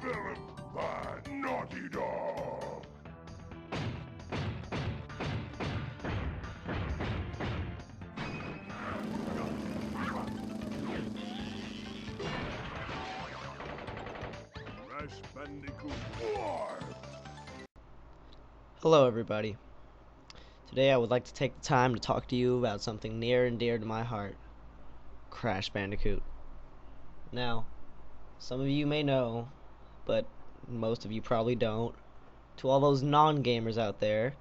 Developed by Naughty Dog. Crash Bandicoot 4. Hello everybody. Today I would like to take the time to talk to you about something near and dear to my heart. Crash Bandicoot. Now, some of you may know, but most of you probably don't. To all those non-gamers out there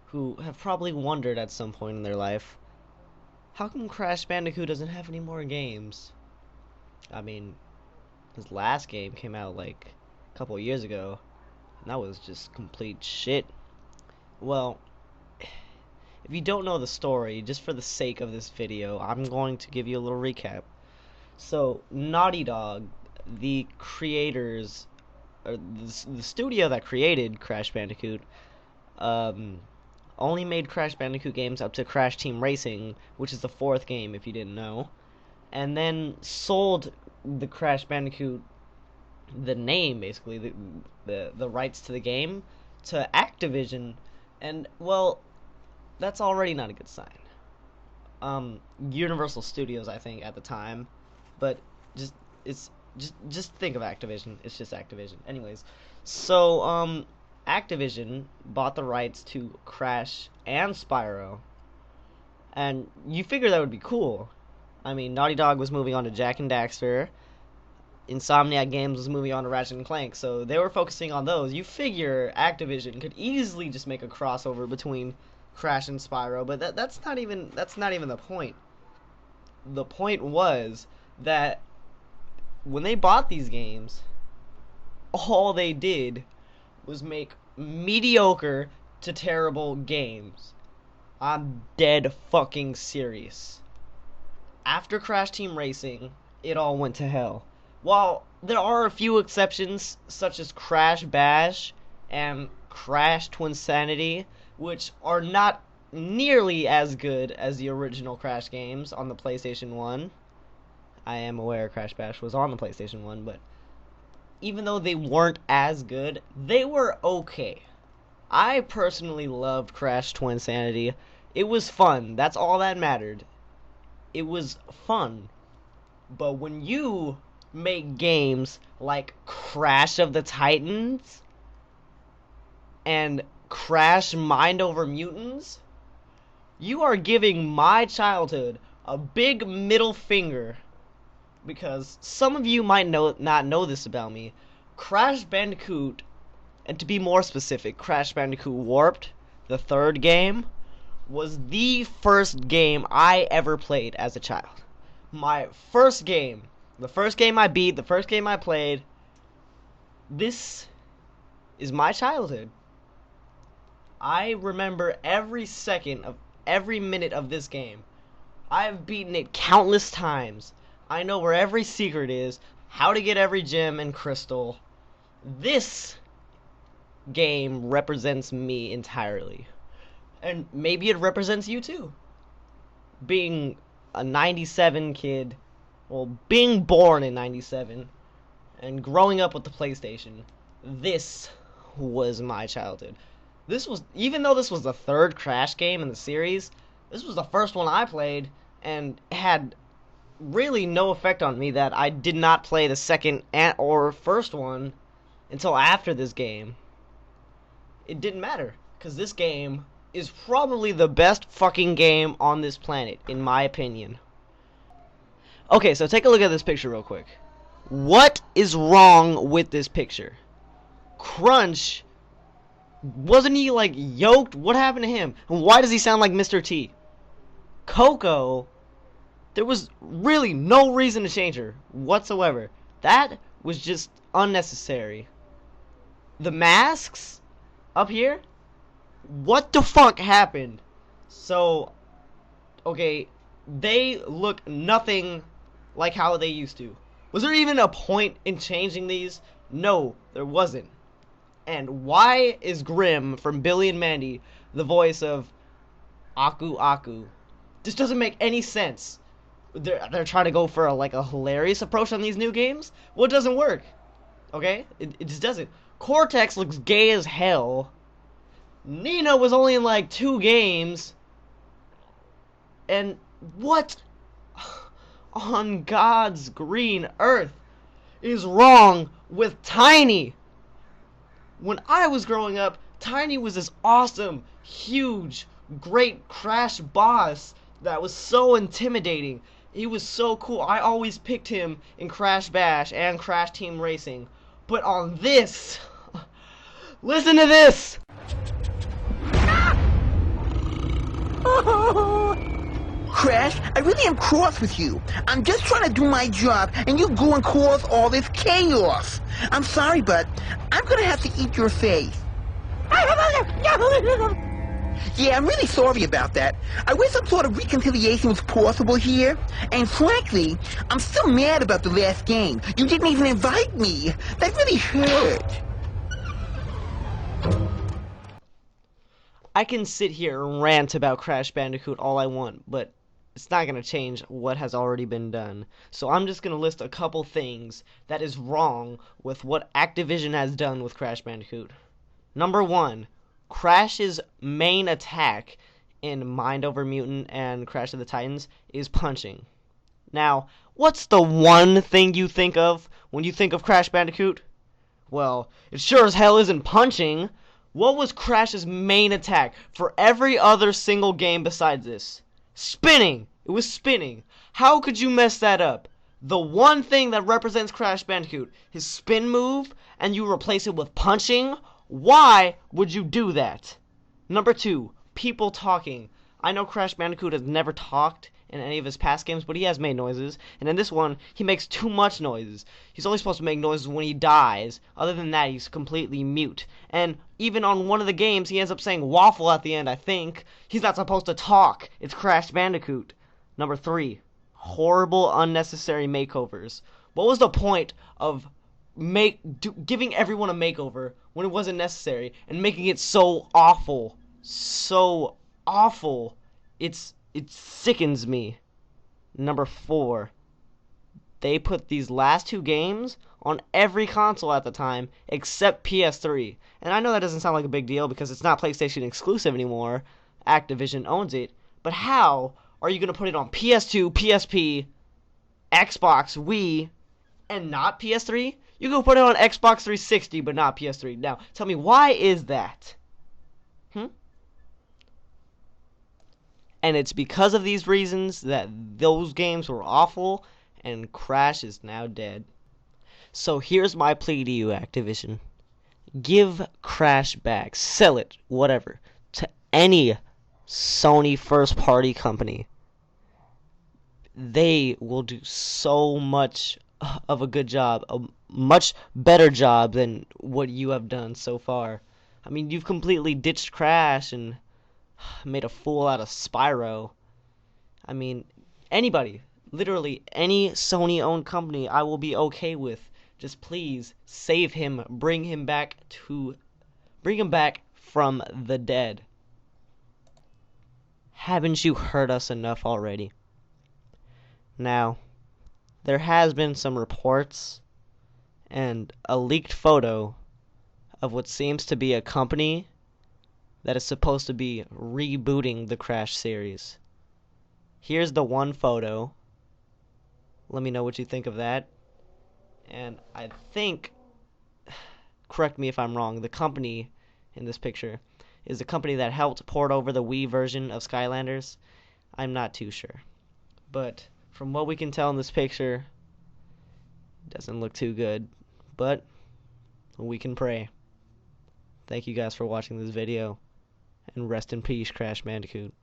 who have probably wondered at some point in their life, how come Crash Bandicoot doesn't have any more games? I mean, his last game came out like a couple of years ago, and that was just complete shit. Well, if you don't know the story, just for the sake of this video, I'm going to give you a little recap. So, Naughty Dog, the creators, or the studio that created Crash Bandicoot, only made Crash Bandicoot games up to Crash Team Racing, which is the 4th game, if you didn't know, and then sold the Crash Bandicoot, the name, basically, the rights to the game, to Activision, and, well, that's already not a good sign. Universal Studios, I think, at the time, but just think of Activision. It's just Activision. Anyways, so Activision bought the rights to Crash and Spyro, and you figure that would be cool. I mean, Naughty Dog was moving on to Jak and Daxter. Insomniac Games was moving on to Ratchet and Clank, so they were focusing on those. You figure Activision could easily just make a crossover between Crash and Spyro, but that's not even the point. The point was that when they bought these games, all they did was make mediocre to terrible games. I'm dead fucking serious. After Crash Team Racing, it all went to hell. While there are a few exceptions, such as Crash Bash and Crash Twinsanity, which are not nearly as good as the original Crash games on the PlayStation 1. I am aware Crash Bash was on the PlayStation 1, but even though they weren't as good, they were okay. I personally loved Crash Twinsanity. It was fun. That's all that mattered. It was fun. But when you make games like Crash of the Titans and Crash Mind Over Mutants, you are giving my childhood a big middle finger, because some of you might not know this about me. Crash Bandicoot, and to be more specific, Crash Bandicoot Warped, the 3rd game, was the first game I ever played as a child. My first game. The first game I beat, the first game I played. This is my childhood. I remember every second of every minute of this game. I've beaten it countless times. I know where every secret is, how to get every gem and crystal. This game represents me entirely. And maybe it represents you too. Being a 97 kid, well, being born in 97 and growing up with the PlayStation, this was my childhood. This was, even though this was the 3rd Crash game in the series, this was the first one I played, and had really no effect on me that I did not play the 2nd or 1st one until after this game. It didn't matter, because this game is probably the best fucking game on this planet, in my opinion. Okay, so take a look at this picture real quick. What is wrong with this picture? Crunch, wasn't he like yoked? What happened to him? And why does he sound like Mr. T? Coco, there was really no reason to change her whatsoever. That was just unnecessary. The masks up here? What the fuck happened? So, okay, they look nothing like how they used to. Was there even a point in changing these? No, there wasn't. And why is Grim from Billy and Mandy the voice of Aku Aku? This doesn't make any sense. They're trying to go for a hilarious approach on these new games. Well, it doesn't work. Okay? It just doesn't. Cortex looks gay as hell. Nina was only in like 2 games. And what on God's green earth is wrong with Tiny? When I was growing up, Tiny was this awesome, huge, great Crash boss that was so intimidating. He was so cool. I always picked him in Crash Bash and Crash Team Racing. But on this, listen to this! Crash, I really am cross with you. I'm just trying to do my job, and you go and cause all this chaos. I'm sorry, but I'm gonna have to eat your face. Yeah, I'm really sorry about that. I wish some sort of reconciliation was possible here. And frankly, I'm still mad about the last game. You didn't even invite me. That really hurt. I can sit here and rant about Crash Bandicoot all I want, but it's not going to change what has already been done. So I'm just going to list a couple things that is wrong with what Activision has done with Crash Bandicoot. Number 1, Crash's main attack in Mind Over Mutant and Crash of the Titans is punching. Now, what's the one thing you think of when you think of Crash Bandicoot? Well, it sure as hell isn't punching. What was Crash's main attack for every other single game besides this? Spinning! It was spinning. How could you mess that up? The one thing that represents Crash Bandicoot, his spin move, and you replace it with punching? Why would you do that? Number 2, people talking. I know Crash Bandicoot has never talked in any of his past games, but he has made noises, and in this one, he makes too much noises. He's only supposed to make noises when he dies. Other than that, he's completely mute. And even on one of the games, he ends up saying waffle at the end, I think. He's not supposed to talk. It's Crash Bandicoot. Number 3, horrible, unnecessary makeovers. What was the point of giving everyone a makeover when it wasn't necessary and making it so awful? So awful. It sickens me. Number 4, they put these last 2 games on every console at the time except PS3. And I know that doesn't sound like a big deal because it's not PlayStation exclusive anymore. Activision owns it. But how are you going to put it on PS2, PSP, Xbox, Wii, and not PS3? You can put it on Xbox 360 but not PS3. Now, tell me, why is that? And it's because of these reasons that those games were awful and Crash is now dead. So here's my plea to you, Activision. Give Crash back, sell it, whatever, to any Sony first-party company. They will do so much of a good job, a much better job than what you have done so far. I mean, you've completely ditched Crash and made a fool out of Spyro. I mean, anybody, literally any Sony-owned company I will be okay with. Just please save him, bring him back from the dead. Haven't you heard us enough already? Now, there has been some reports and a leaked photo of what seems to be a company that is supposed to be rebooting the Crash series. Here's the one photo. Let me know what you think of that. And I think, correct me if I'm wrong, the company in this picture is the company that helped port over the Wii version of Skylanders. I'm not too sure. But from what we can tell in this picture, it doesn't look too good. But we can pray. Thank you guys for watching this video. And rest in peace, Crash Bandicoot.